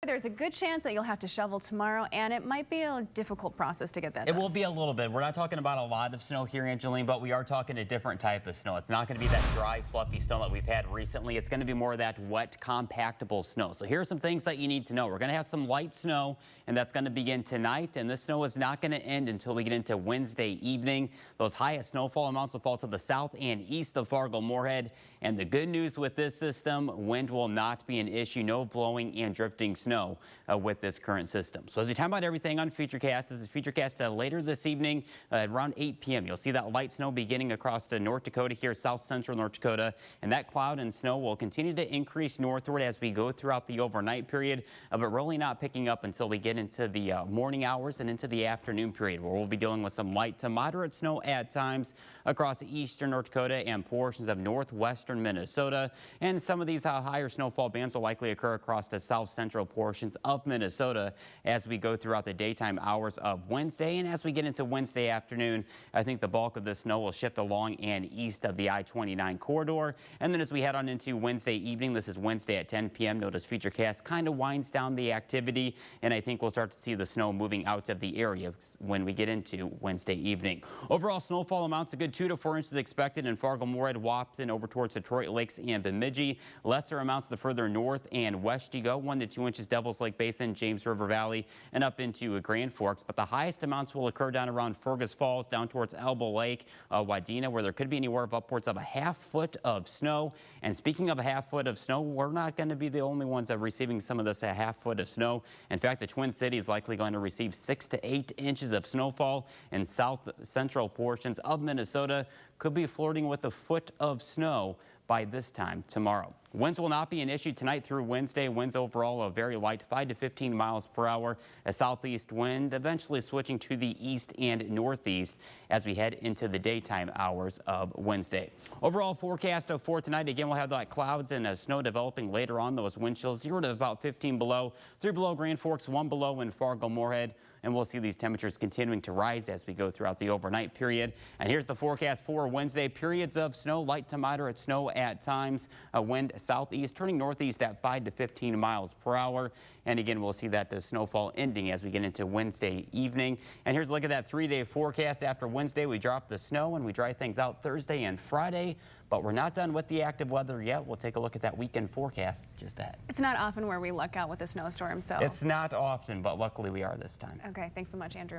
There's a good chance that you'll have to shovel tomorrow, and it might be a difficult process to get that It done. will be a little bit. We're not talking about a lot of snow here, Angeline, but we are talking a different type of snow. It's not going to be that dry, fluffy snow that we've had recently. It's going to be more of that wet, compactable snow. So here are some things that you need to know. We're going to have some light snow, and that's going to begin tonight, and this snow is not going to end until we get into Wednesday evening. Those highest snowfall amounts will fall to the south and east of Fargo-Moorhead. And the good news with this system, wind will not be an issue. No blowing and drifting snow with this current system. So as we talk about everything on Futurecast, this is Futurecast later this evening around 8 p.m. You'll see that light snow beginning across the North Dakota here, south central North Dakota. And that cloud and snow will continue to increase northward as we go throughout the overnight period, but really not picking up until we get into the morning hours and into the afternoon period, where we'll be dealing with some light to moderate snow at times across eastern North Dakota and portions of northwestern Minnesota. And some of these higher snowfall bands will likely occur across the south central portions of Minnesota as we go throughout the daytime hours of Wednesday. And as we get into Wednesday afternoon, I think the bulk of the snow will shift along and east of the I-29 corridor. And then as we head on into Wednesday evening, this is Wednesday at 10 p.m. Notice Futurecast kind of winds down the activity, and I think we'll start to see the snow moving out of the area when we get into Wednesday evening. Overall snowfall amounts, a good 2 to 4 inches expected in Fargo-Moorhead, Wahpeton, over towards Detroit Lakes and Bemidji. Lesser amounts the further north and west you go, 1 to 2 inches Devils Lake Basin, James River Valley, and up into Grand Forks. But the highest amounts will occur down around Fergus Falls, down towards Elbow Lake, Wadena, where there could be anywhere of upwards of a ½ foot of snow. And speaking of a ½ foot of snow, we're not going to be the only ones that are receiving some of this a ½ foot of snow. In fact, the Twin Cities is likely going to receive 6 to 8 inches of snowfall, and south central portions of Minnesota could be flirting with a foot of snow by this time tomorrow. Winds will not be an issue tonight through Wednesday. Winds overall are very light, 5 to 15 miles per hour. A southeast wind eventually switching to the east and northeast as we head into the daytime hours of Wednesday. Overall forecast for tonight, again, we'll have that clouds and snow developing later on. Those wind chills 0 to about 15 below, 3 below Grand Forks, 1 below in Fargo-Moorhead. And we'll see these temperatures continuing to rise as we go throughout the overnight period. And here's the forecast for Wednesday. Periods of snow, light to moderate snow at times. A wind southeast turning northeast at 5 to 15 miles per hour. And again, we'll see that the snowfall ending as we get into Wednesday evening. And here's a look at that 3-day forecast. After Wednesday, we drop the snow and we dry things out Thursday and Friday. But we're not done with the active weather yet. We'll take a look at that weekend forecast just ahead. It's not often where we luck out with a snowstorm, so. It's not often, but luckily we are this time. Okay, thanks so much, Andrew.